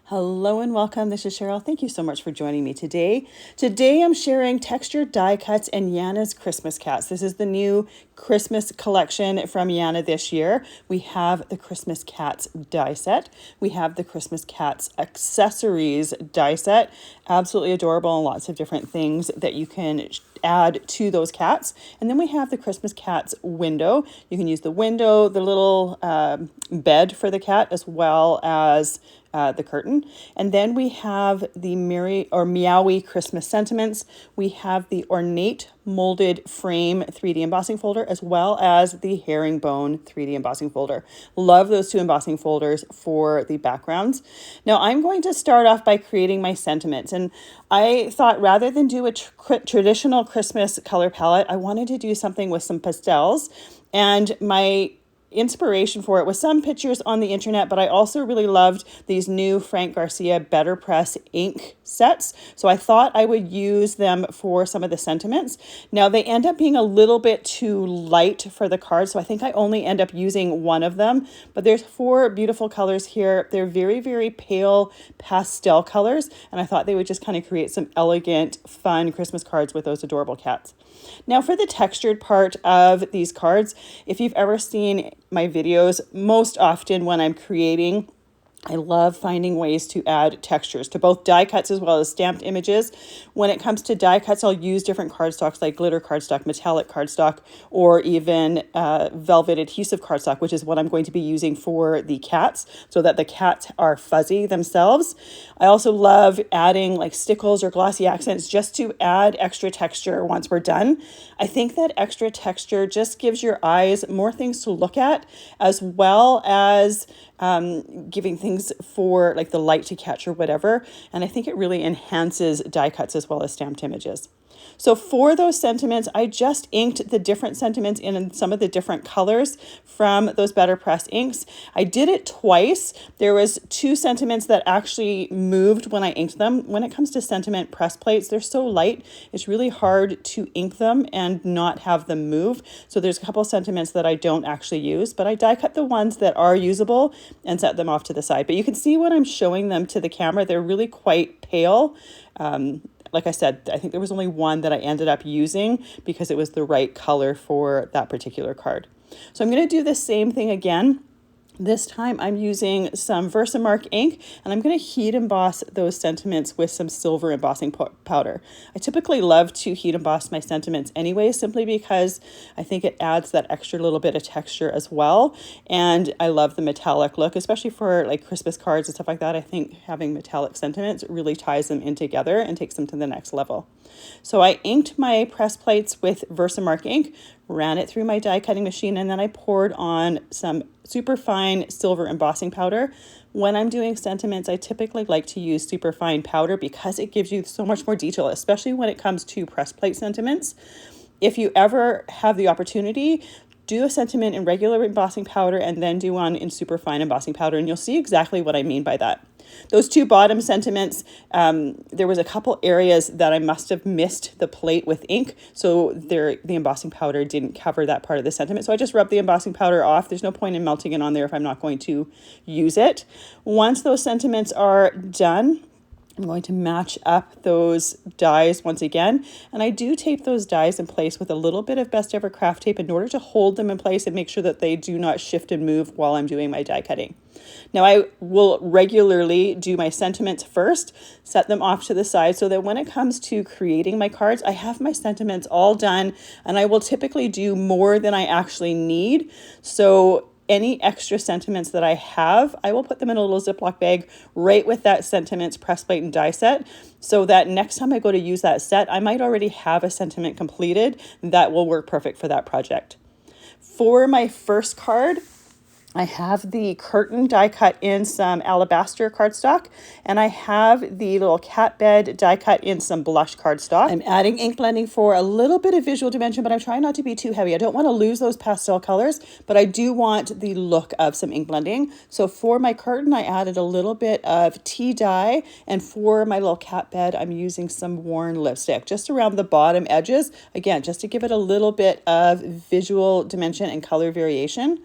Hello and welcome. This is Cheryl. Thank you so much for joining me today. Today I'm sharing textured die cuts and Yana's Christmas cats. This is the new Christmas collection from Yana this year. We have the Christmas cats die set. We have the Christmas cats accessories die set. Absolutely adorable and lots of different things that you can add to those cats. And then we have the Christmas cats window. You can use the window, the little bed for the cat, as well as the curtain. And then we have the Meowy Christmas sentiments. We have the Ornate molded frame 3D embossing folder, as well as the Herringbone 3D embossing folder. Love those two embossing folders for the backgrounds. Now I'm going to start off by creating my sentiments. And I thought rather than do a traditional Christmas color palette, I wanted to do something with some pastels. And my inspiration for it was some pictures on the internet, but I also really loved these new Frank Garcia BetterPress ink sets. So I thought I would use them for some of the sentiments. Now they end up being a little bit too light for the card, so I think I only end up using one of them, but there's 4 beautiful colors here. They're very, very pale pastel colors, and I thought they would just kind of create some elegant, fun Christmas cards with those adorable cats. Now for the textured part of these cards, if you've ever seen my videos, most often when I'm creating, I love finding ways to add textures to both die cuts as well as stamped images. When it comes to die cuts, I'll use different cardstocks like glitter cardstock, metallic cardstock, or even velvet adhesive cardstock, which is what I'm going to be using for the cats so that the cats are fuzzy themselves. I also love adding like stickles or glossy accents just to add extra texture once we're done. I think that extra texture just gives your eyes more things to look at, as well as giving things for like the light to catch or whatever. And I think it really enhances die cuts as well as stamped images. So for those sentiments, I just inked the different sentiments in some of the different colors from those BetterPress inks. I did it twice. There was 2 sentiments that actually moved when I inked them. When it comes to sentiment press plates, they're so light, it's really hard to ink them and not have them move. So there's a couple sentiments that I don't actually use, but I die cut the ones that are usable and set them off to the side. But you can see when I'm showing them to the camera, they're really quite pale. Like I said, I think there was only one that I ended up using because it was the right color for that particular card. So I'm going to do the same thing again. This time I'm using some VersaMark ink, and I'm going to heat emboss those sentiments with some silver embossing powder. I typically love to heat emboss my sentiments anyway, simply because I think it adds that extra little bit of texture as well. And I love the metallic look, especially for like Christmas cards and stuff like that. I think having metallic sentiments really ties them in together and takes them to the next level. So I inked my press plates with VersaMark ink, ran it through my die cutting machine, and then I poured on some super fine silver embossing powder. When I'm doing sentiments, I typically like to use super fine powder because it gives you so much more detail, especially when it comes to press plate sentiments. If you ever have the opportunity, do a sentiment in regular embossing powder and then do one in super fine embossing powder, and you'll see exactly what I mean by that. Those 2 bottom sentiments, there was a couple areas that I must have missed the plate with ink, so the embossing powder didn't cover that part of the sentiment. So I just rubbed the embossing powder off. There's no point in melting it on there if I'm not going to use it. Once those sentiments are done, I'm going to match up those dies once again, and I do tape those dies in place with a little bit of Best Ever Craft tape in order to hold them in place and make sure that they do not shift and move while I'm doing my die cutting. Now I will regularly do my sentiments first, set them off to the side so that when it comes to creating my cards, I have my sentiments all done, and I will typically do more than I actually need. So any extra sentiments that I have, I will put them in a little Ziploc bag right with that sentiments press plate and die set, so that next time I go to use that set, I might already have a sentiment completed that will work perfect for that project. For my first card, I have the curtain die cut in some alabaster cardstock, and I have the little cat bed die cut in some blush cardstock. I'm adding ink blending for a little bit of visual dimension, but I'm trying not to be too heavy. I don't want to lose those pastel colors, but I do want the look of some ink blending. So for my curtain, I added a little bit of tea dye, and for my little cat bed, I'm using some worn lipstick just around the bottom edges, again, just to give it a little bit of visual dimension and color variation.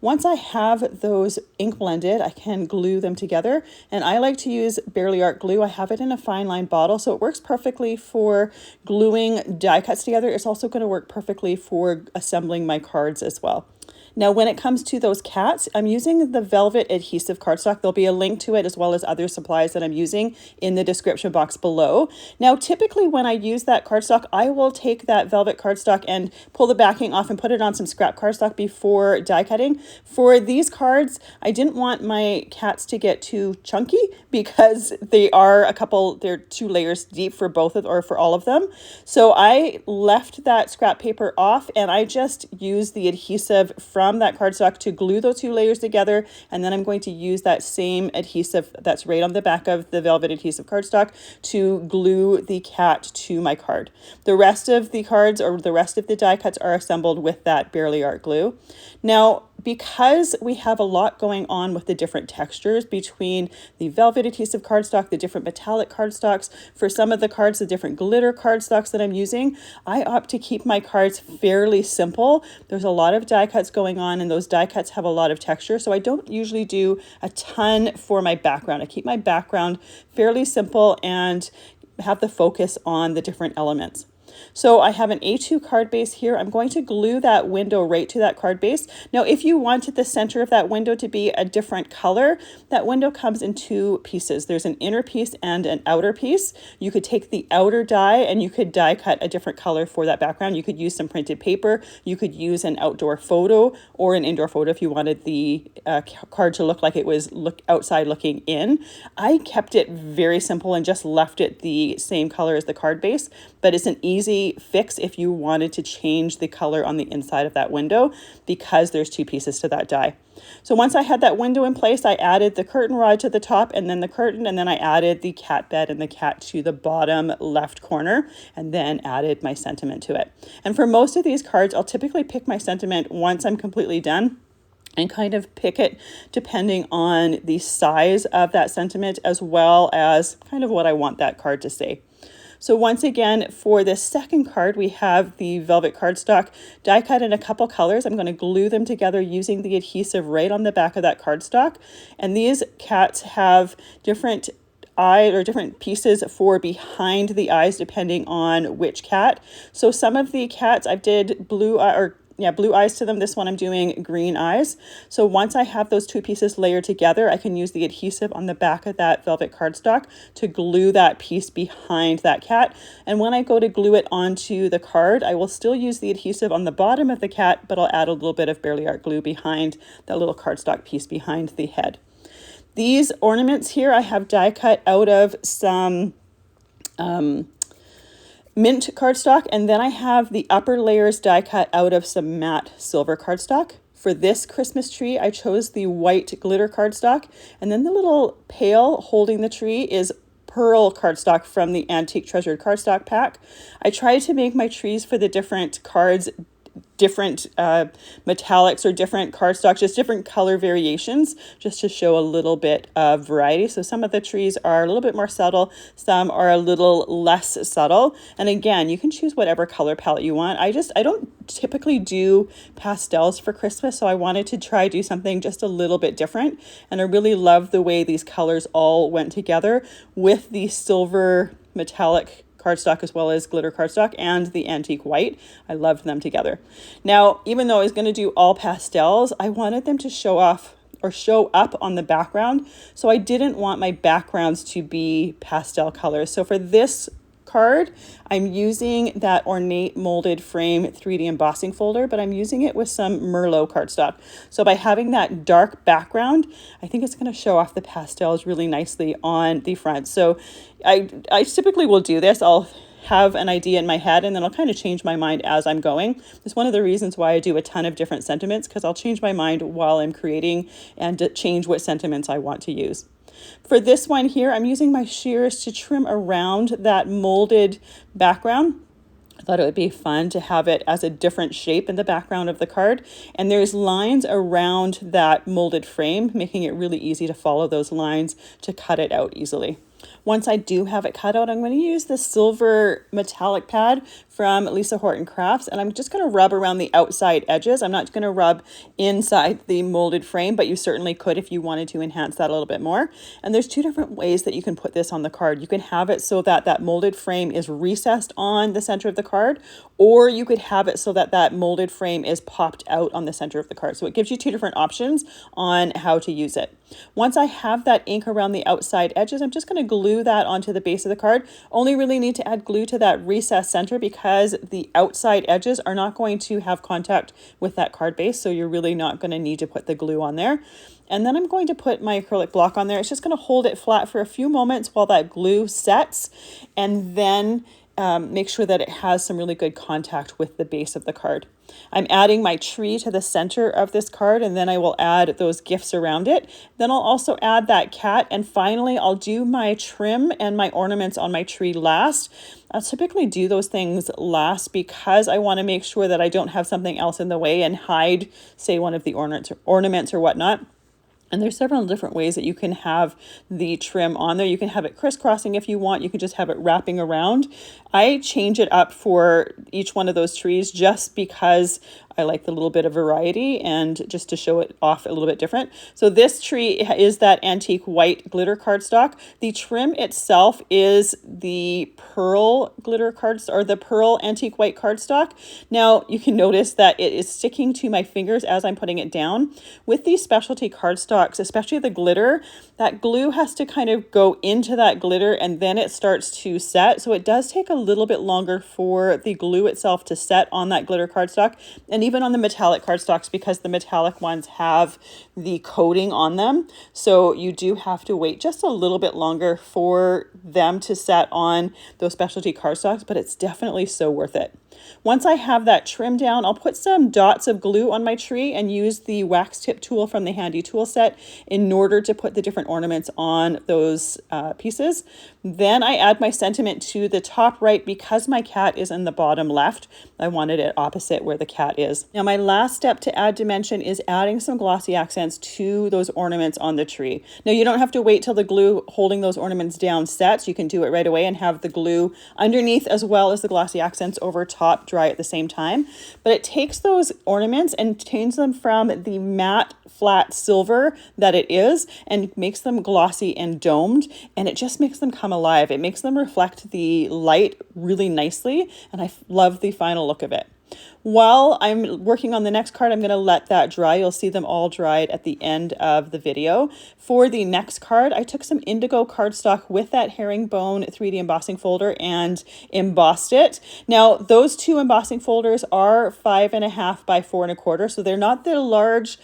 Once I have those ink blended, I can glue them together. And I like to use Barely Art glue. I have it in a fine line bottle, so it works perfectly for gluing die cuts together. It's also going to work perfectly for assembling my cards as well. Now, when it comes to those cats, I'm using the Velvet Adhesive cardstock. There'll be a link to it as well as other supplies that I'm using in the description box below. Now, typically when I use that cardstock, I will take that Velvet cardstock and pull the backing off and put it on some scrap cardstock before die cutting. For these cards, I didn't want my cats to get too chunky because they're 2 layers deep for both of, or for all of them. So I left that scrap paper off and I just used the adhesive from that cardstock to glue those 2 layers together, and then I'm going to use that same adhesive that's right on the back of the Velvet Adhesive cardstock to glue the cat to my card. The rest of the cards, or the rest of the die cuts, are assembled with that Barely Art glue. Now, because we have a lot going on with the different textures between the Velvet Adhesive cardstock, the different metallic cardstocks, for some of the cards, the different glitter cardstocks that I'm using, I opt to keep my cards fairly simple. There's a lot of die cuts going on, and those die cuts have a lot of texture, so I don't usually do a ton for my background. I keep my background fairly simple and have the focus on the different elements. So I have an A2 card base here. I'm going to glue that window right to that card base. Now, if you wanted the center of that window to be a different color, that window comes in 2 pieces. There's an inner piece and an outer piece. You could take the outer die and you could die cut a different color for that background. You could use some printed paper. You could use an outdoor photo or an indoor photo if you wanted the card to look like it was outside looking in. I kept it very simple and just left it the same color as the card base, but it's an easy fix if you wanted to change the color on the inside of that window because there's 2 pieces to that die. So once I had that window in place, I added the curtain rod to the top and then the curtain, and then I added the cat bed and the cat to the bottom left corner, and then added my sentiment to it. And for most of these cards, I'll typically pick my sentiment once I'm completely done and kind of pick it depending on the size of that sentiment as well as kind of what I want that card to say. So once again, for this second card, we have the Velvet cardstock die cut in a couple colors. I'm going to glue them together using the adhesive right on the back of that cardstock. And these cats have different eye or different pieces for behind the eyes depending on which cat. So some of the cats I did blue eyes to them. This one I'm doing green eyes. So once I have those 2 pieces layered together, I can use the adhesive on the back of that Velvet cardstock to glue that piece behind that cat. And when I go to glue it onto the card, I will still use the adhesive on the bottom of the cat, but I'll add a little bit of Barely Art glue behind that little cardstock piece behind the head. These ornaments here I have die cut out of some mint cardstock, and then I have the upper layers die cut out of some matte silver cardstock. For this Christmas tree, I chose the white glitter cardstock, and then the little pail holding the tree is pearl cardstock from the Antique Treasured Cardstock pack. I tried to make my trees for the different cards different metallics or different cardstock, just different color variations, just to show a little bit of variety. So some of the trees are a little bit more subtle, some are a little less subtle. And again, you can choose whatever color palette you want. I don't typically do pastels for Christmas, so I wanted to try do something just a little bit different. And I really love the way these colors all went together with the silver metallic cardstock as well as glitter cardstock and the antique white. I loved them together. Now, even though I was going to do all pastels, I wanted them to show off or show up on the background. So I didn't want my backgrounds to be pastel colors. So for this card, I'm using that Ornate molded frame 3D embossing folder, but I'm using it with some Merlot cardstock. So by having that dark background, I think it's going to show off the pastels really nicely on the front. So I typically will do this. I'll have an idea in my head and then I'll kind of change my mind as I'm going. It's one of the reasons why I do a ton of different sentiments, because I'll change my mind while I'm creating and change what sentiments I want to use. For this one here, I'm using my shears to trim around that molded background. I thought it would be fun to have it as a different shape in the background of the card. And there's lines around that molded frame, making it really easy to follow those lines to cut it out easily. Once I do have it cut out, I'm going to use the silver metallic pad from Lisa Horton Crafts, and I'm just going to rub around the outside edges. I'm not going to rub inside the molded frame, but you certainly could if you wanted to enhance that a little bit more. And there's two different ways that you can put this on the card. You can have it so that that molded frame is recessed on the center of the card, or you could have it so that that molded frame is popped out on the center of the card. So it gives you two different options on how to use it. Once I have that ink around the outside edges, I'm just going to glue that onto the base of the card. Only really need to add glue to that recessed center because the outside edges are not going to have contact with that card base. So you're really not going to need to put the glue on there. And then I'm going to put my acrylic block on there. It's just going to hold it flat for a few moments while that glue sets, and then make sure that it has some really good contact with the base of the card. I'm adding my tree to the center of this card, and then I will add those gifts around it. Then I'll also add that cat, and finally I'll do my trim and my ornaments on my tree last. I'll typically do those things last because I want to make sure that I don't have something else in the way and hide, say, one of the ornaments or whatnot. And there's several different ways that you can have the trim on there. You can have it crisscrossing if you want. You can just have it wrapping around. I change it up for each one of those trees just because I like the little bit of variety and just to show it off a little bit different. So this tree is that antique white glitter cardstock. The trim itself is the pearl glitter cardstock, or the pearl antique white cardstock. Now you can notice that it is sticking to my fingers as I'm putting it down. With these specialty cardstocks, especially the glitter, that glue has to kind of go into that glitter and then it starts to set. So it does take a little bit longer for the glue itself to set on that glitter cardstock, and even on the metallic cardstocks, because the metallic ones have the coating on them. So you do have to wait just a little bit longer for them to set on those specialty cardstocks, but it's definitely so worth it. Once I have that trim down, I'll put some dots of glue on my tree and use the wax tip tool from the handy tool set in order to put the different ornaments on those pieces. Then I add my sentiment to the top right because my cat is in the bottom left. I wanted it opposite where the cat is. Now my last step to add dimension is adding some glossy accents to those ornaments on the tree. Now you don't have to wait till the glue holding those ornaments down sets. You can do it right away and have the glue underneath as well as the glossy accents over top dry at the same time. But it takes those ornaments and changes them from the matte flat silver that it is and makes them glossy and domed, and it just makes them come alive. It makes them reflect the light really nicely, and I love the final look of it. While I'm working on the next card, I'm going to let that dry. You'll see them all dried at the end of the video. For the next card, I took some indigo cardstock with that herringbone 3D embossing folder and embossed it. Now, those two embossing folders are 5.5 by 4.25, so they're not the large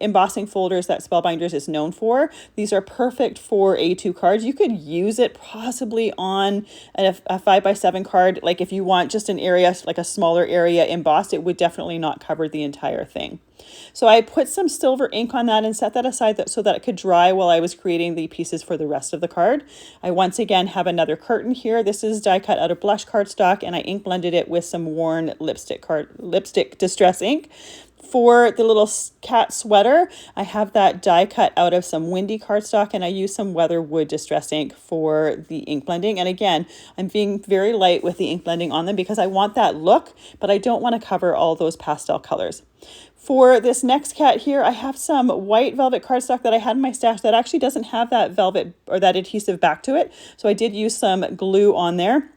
embossing folders that Spellbinders is known for. These are perfect for A2 cards. You could use it possibly on a 5x7 card, like if you want just an area, like a smaller area embossed, it would definitely not cover the entire thing. So I put some silver ink on that and set that aside so that it could dry while I was creating the pieces for the rest of the card. I once again have another curtain here. This is die cut out of blush cardstock, and I ink blended it with some worn lipstick distress ink. For the little cat sweater, I have that die cut out of some windy cardstock, and I use some Weatherwood distress ink for the ink blending. And again, I'm being very light with the ink blending on them because I want that look, but I don't want to cover all those pastel colors. For this next cat here, I have some white velvet cardstock that I had in my stash that actually doesn't have that velvet or that adhesive back to it. So I did use some glue on there.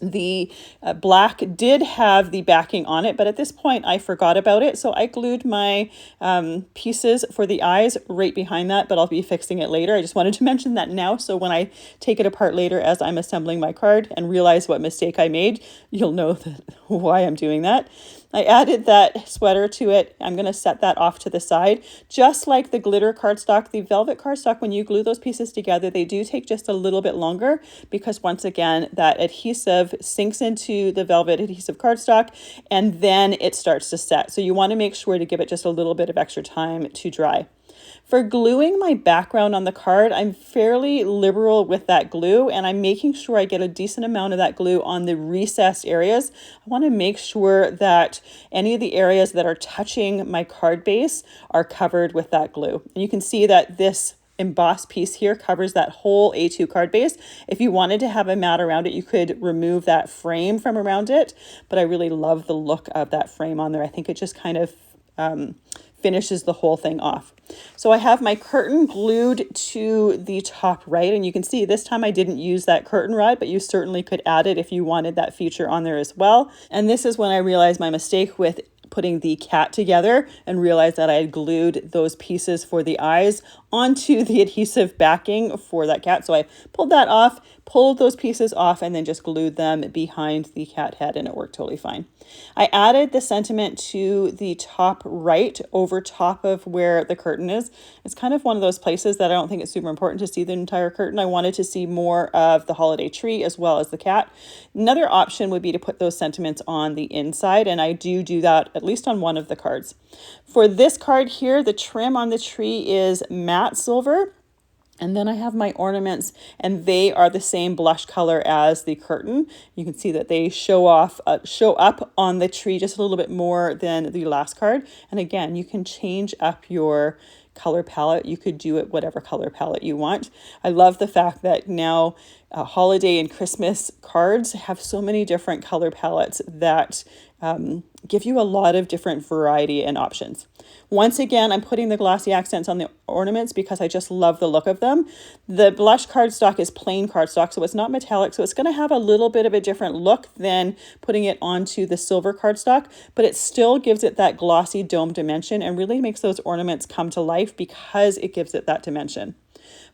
The black did have the backing on it, but at this point I forgot about it. So I glued my pieces for the eyes right behind that, but I'll be fixing it later. I just wanted to mention that now, so when I take it apart later as I'm assembling my card and realize what mistake I made, you'll know why I'm doing that. I added that sweater to it. I'm going to set that off to the side. Just like the glitter cardstock, the velvet cardstock, when you glue those pieces together, they do take just a little bit longer because once again, that adhesive sinks into the velvet adhesive cardstock and then it starts to set. So you want to make sure to give it just a little bit of extra time to dry. For gluing my background on the card, I'm fairly liberal with that glue, and I'm making sure I get a decent amount of that glue on the recessed areas. I want to make sure that any of the areas that are touching my card base are covered with that glue. And you can see that this embossed piece here covers that whole A2 card base. If you wanted to have a mat around it, you could remove that frame from around it, but I really love the look of that frame on there. I think it just kind of finishes the whole thing off. So I have my curtain glued to the top right, and you can see this time I didn't use that curtain rod, but you certainly could add it if you wanted that feature on there as well. And this is when I realized my mistake with putting the cat together and realized that I had glued those pieces for the eyes onto the adhesive backing for that cat. So I pulled that off, pulled those pieces off, and then just glued them behind the cat head, and it worked totally fine. I added the sentiment to the top right over top of where the curtain is. It's kind of one of those places that I don't think it's super important to see the entire curtain. I wanted to see more of the holiday tree as well as the cat. Another option would be to put those sentiments on the inside, and I do that at least on one of the cards. For this card here, the trim on the tree is matte silver. And then I have my ornaments, and they are the same blush color as the curtain. You can see that they show up on the tree just a little bit more than the last card. And again, you can change up your color palette. You could do it whatever color palette you want. I love the fact that now holiday and Christmas cards have so many different color palettes that give you a lot of different variety and options. Once again, I'm putting the glossy accents on the ornaments because I just love the look of them. The blush cardstock is plain cardstock, so it's not metallic, so it's going to have a little bit of a different look than putting it onto the silver cardstock, but it still gives it that glossy dome dimension and really makes those ornaments come to life because it gives it that dimension.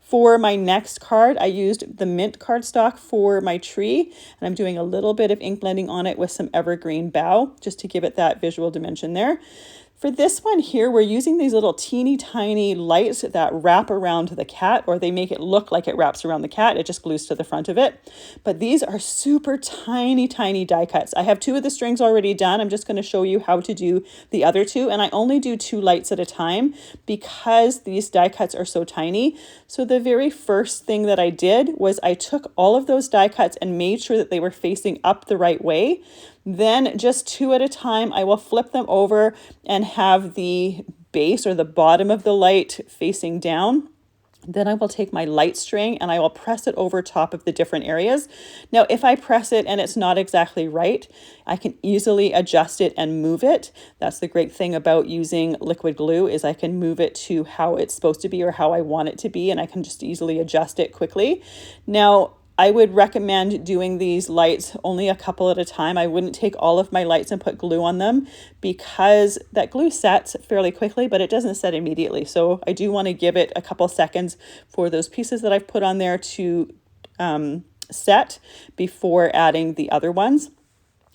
For my next card, I used the mint cardstock for my tree, and I'm doing a little bit of ink blending on it with some evergreen bough just to give it that visual dimension there. For this one here, we're using these little teeny tiny lights that wrap around the cat, or they make it look like it wraps around the cat. It just glues to the front of it. But these are super tiny die cuts. I have 2 of the strings already done. I'm just going to show you how to do the other 2. And I only do 2 lights at a time because these die cuts are so tiny. So the very first thing that I did was I took all of those die cuts and made sure that they were facing up the right way. Then just 2 at a time, I will flip them over and have the base or the bottom of the light facing down. Then I will take my light string and I will press it over top of the different areas. Now, if I press it and it's not exactly right, I can easily adjust it and move it. That's the great thing about using liquid glue is I can move it to how it's supposed to be or how I want it to be, and I can just easily adjust it quickly. Now, I would recommend doing these lights only a couple at a time. I wouldn't take all of my lights and put glue on them because that glue sets fairly quickly, but it doesn't set immediately. So I do want to give it a couple seconds for those pieces that I've put on there to set before adding the other ones.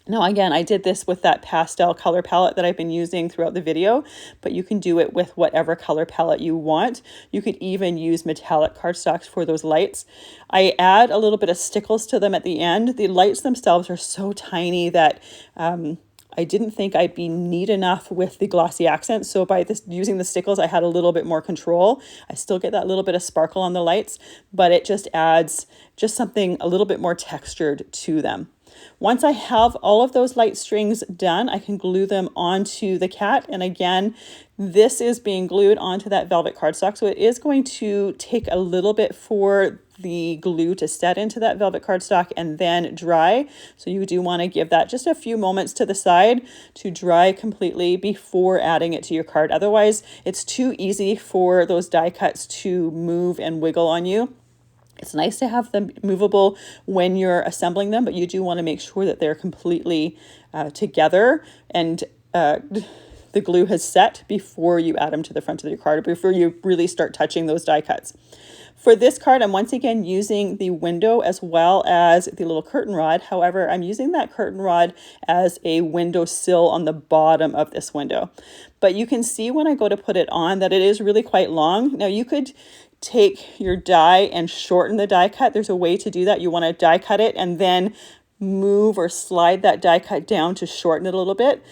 Now, again, I did this with that pastel color palette that I've been using throughout the video, but you can do it with whatever color palette you want. You could even use metallic cardstocks for those lights. I add a little bit of stickles to them at the end. The lights themselves are so tiny that I didn't think I'd be neat enough with the glossy accents. So by using the stickles, I had a little bit more control. I still get that little bit of sparkle on the lights, but it just adds just something a little bit more textured to them. Once I have all of those light strings done, I can glue them onto the cat. And again, this is being glued onto that velvet cardstock. So it is going to take a little bit for the glue to set into that velvet cardstock and then dry. So you do want to give that just a few moments to the side to dry completely before adding it to your card. Otherwise, it's too easy for those die cuts to move and wiggle on you. It's nice to have them movable when you're assembling them, but you do want to make sure that they're completely together and the glue has set before you add them to the front of your card, before you really start touching those die cuts. For this card, I'm once again using the window as well as the little curtain rod. However, I'm using that curtain rod as a window sill on the bottom of this window. But you can see when I go to put it on that it is really quite long. Now you could take your die and shorten the die cut. There's a way to do that. You want to die cut it and then move or slide that die cut down to shorten it a little bit.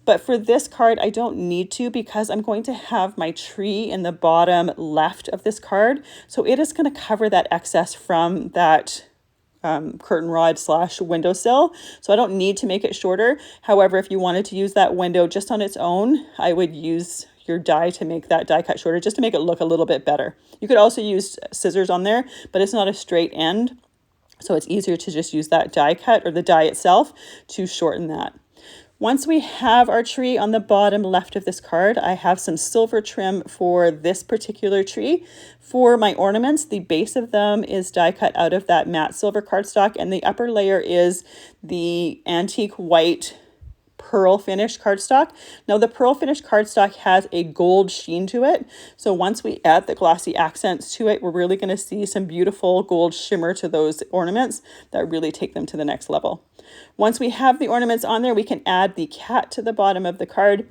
But for this card, I don't need to because I'm going to have my tree in the bottom left of this card. So it is going to cover that excess from that curtain rod / windowsill. So I don't need to make it shorter. However, if you wanted to use that window just on its own, I would use your die to make that die cut shorter, just to make it look a little bit better. You could also use scissors on there, but it's not a straight end, so it's easier to just use that die cut or the die itself to shorten that. Once we have our tree on the bottom left of this card, I have some silver trim for this particular tree. For my ornaments, the base of them is die cut out of that matte silver cardstock, and the upper layer is the antique white pearl finish cardstock. Now the pearl finish cardstock has a gold sheen to it, so once we add the glossy accents to it, we're really going to see some beautiful gold shimmer to those ornaments that really take them to the next level. Once we have the ornaments on there, we can add the cat to the bottom of the card.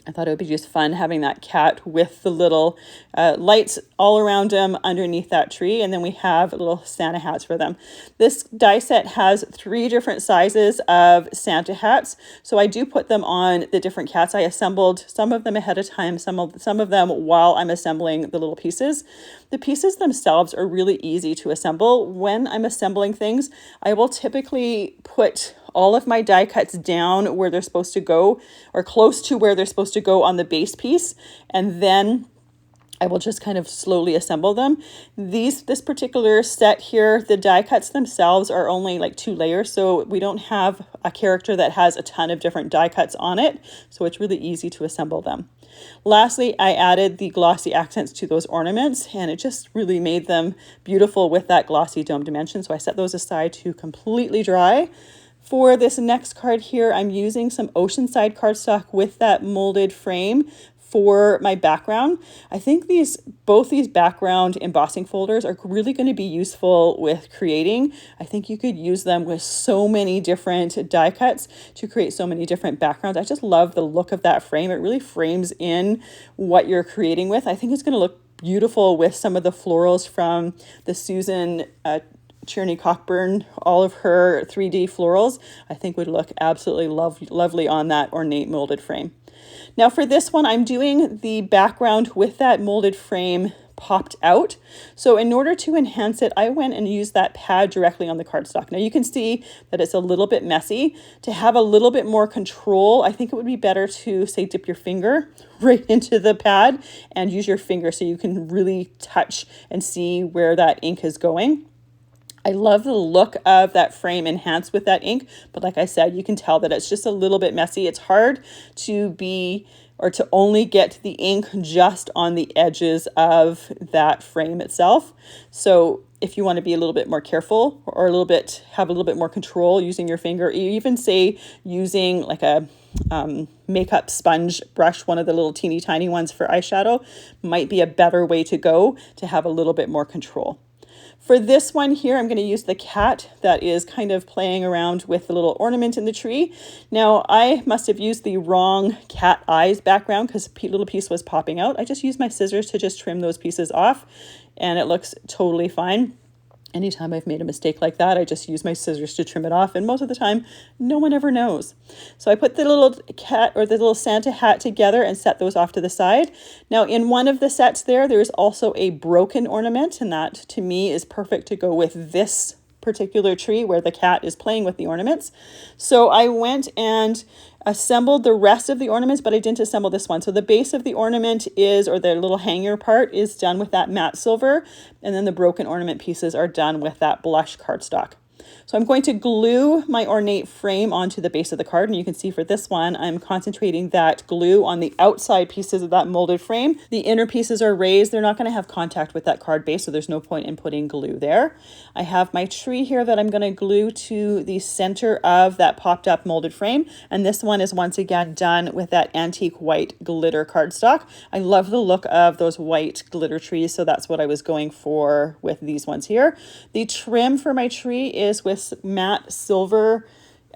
I thought it would be just fun having that cat with the little lights all around him underneath that tree. And then we have little Santa hats for them. This die set has 3 different sizes of Santa hats. So I do put them on the different cats. I assembled some of them ahead of time, some of them while I'm assembling the little pieces. The pieces themselves are really easy to assemble. When I'm assembling things, I will typically put all of my die cuts down where they're supposed to go, or close to where they're supposed to go on the base piece, and then I will just kind of slowly assemble them. This particular set here, the die cuts themselves are only like 2 layers, so we don't have a character that has a ton of different die cuts on it, so it's really easy to assemble them. Lastly, I added the glossy accents to those ornaments, and it just really made them beautiful with that glossy dome dimension, so I set those aside to completely dry. For this next card here, I'm using some Oceanside cardstock with that molded frame for my background. I think both these background embossing folders are really going to be useful with creating. I think you could use them with so many different die cuts to create so many different backgrounds. I just love the look of that frame. It really frames in what you're creating with. I think it's going to look beautiful with some of the florals from the Susan Cherney Cockburn, all of her 3D florals, I think would look absolutely lovely on that ornate molded frame. Now for this one, I'm doing the background with that molded frame popped out. So in order to enhance it, I went and used that pad directly on the cardstock. Now you can see that it's a little bit messy. To have a little bit more control, I think it would be better to, say, dip your finger right into the pad and use your finger so you can really touch and see where that ink is going. I love the look of that frame enhanced with that ink, but like I said, you can tell that it's just a little bit messy. It's hard to only get the ink just on the edges of that frame itself. So if you want to be a little bit more careful or have a little bit more control using your finger, even say using like a makeup sponge brush, one of the little teeny tiny ones for eyeshadow, might be a better way to go to have a little bit more control. For this one here, I'm going to use the cat that is kind of playing around with the little ornament in the tree. Now, I must have used the wrong cat eyes background because a little piece was popping out. I just used my scissors to just trim those pieces off, and it looks totally fine. Anytime I've made a mistake like that, I just use my scissors to trim it off, and most of the time, no one ever knows. So I put the little cat or the little Santa hat together and set those off to the side. Now, in one of the sets there's also a broken ornament, and that to me is perfect to go with this particular tree where the cat is playing with the ornaments. So I went and assembled the rest of the ornaments, but I didn't assemble this one. So the base of the ornament or the little hanger part is done with that matte silver, and then the broken ornament pieces are done with that blush cardstock. So I'm going to glue my ornate frame onto the base of the card, and you can see for this one, I'm concentrating that glue on the outside pieces of that molded frame. The inner pieces are raised. They're not going to have contact with that card base, so there's no point in putting glue there. I have my tree here that I'm going to glue to the center of that popped up molded frame, and this one is once again done with that antique white glitter cardstock. I love the look of those white glitter trees, so that's what I was going for with these ones here. The trim for my tree is with matte silver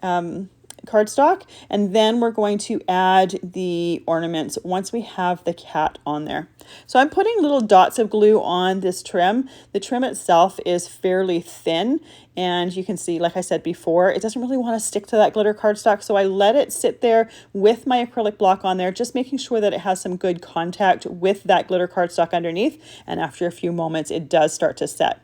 cardstock, and then we're going to add the ornaments once we have the cat on there. So I'm putting little dots of glue on this trim. The trim itself is fairly thin, And you can see, like I said before, it doesn't really want to stick to that glitter cardstock. So I let it sit there with my acrylic block on there, just making sure that it has some good contact with that glitter cardstock underneath. And after a few moments, it does start to set.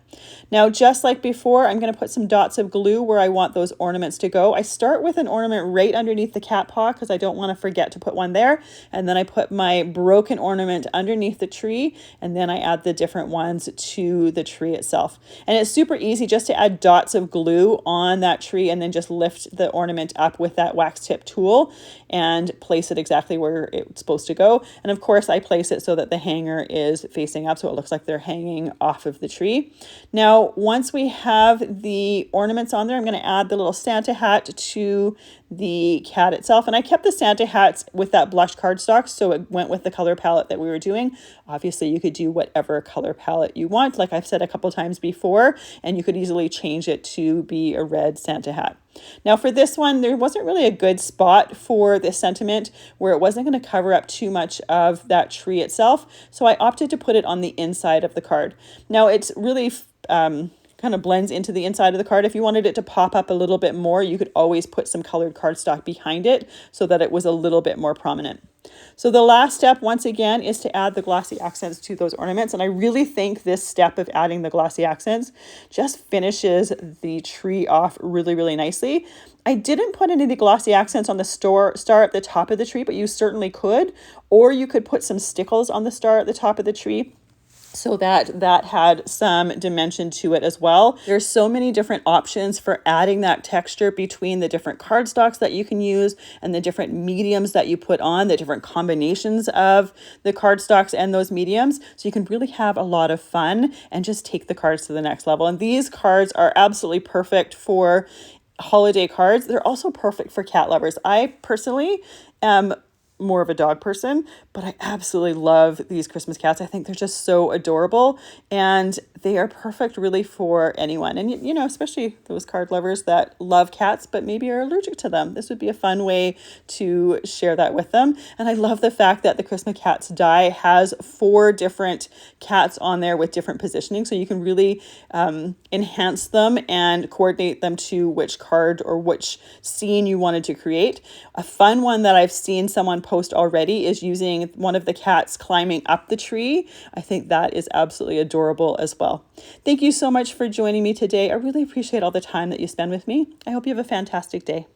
Now, just like before, I'm going to put some dots of glue where I want those ornaments to go. I start with an ornament right underneath the cat paw because I don't want to forget to put one there. And then I put my broken ornament underneath the tree, and then I add the different ones to the tree itself. And it's super easy just to add dots of glue on that tree and then just lift the ornament up with that wax tip tool and place it exactly where it's supposed to go. And of course, I place it so that the hanger is facing up so it looks like they're hanging off of the tree. Now, once we have the ornaments on there, I'm going to add the little Santa hat to the cat itself. And I kept the Santa hats with that blush cardstock, so it went with the color palette that we were doing. Obviously, you could do whatever color palette you want, like I've said a couple times before, and you could easily change it to be a red Santa hat. Now for this one, there wasn't really a good spot for this sentiment where it wasn't going to cover up too much of that tree itself. So I opted to put it on the inside of the card. Now it's really kind of blends into the inside of the card. If you wanted it to pop up a little bit more, you could always put some colored cardstock behind it so that it was a little bit more prominent. So the last step, once again, is to add the glossy accents to those ornaments. And I really think this step of adding the glossy accents just finishes the tree off really, really nicely. I didn't put any of the glossy accents on the star at the top of the tree, but you certainly could. Or you could put some stickles on the star at the top of the tree, so that had some dimension to it as well. There's so many different options for adding that texture between the different cardstocks that you can use and the different mediums that you put on, the different combinations of the cardstocks and those mediums. So you can really have a lot of fun and just take the cards to the next level. And these cards are absolutely perfect for holiday cards. They're also perfect for cat lovers. I personally am more of a dog person, but I absolutely love these Christmas cats. I think they're just so adorable, and they are perfect really for anyone. And you know, especially those card lovers that love cats but maybe are allergic to them. This would be a fun way to share that with them. And I love the fact that the Christmas Cats die has 4 different cats on there with different positioning, so you can really enhance them and coordinate them to which card or which scene you wanted to create. A fun one that I've seen someone post already is using one of the cats climbing up the tree. I think that is absolutely adorable as well. Thank you so much for joining me today. I really appreciate all the time that you spend with me. I hope you have a fantastic day.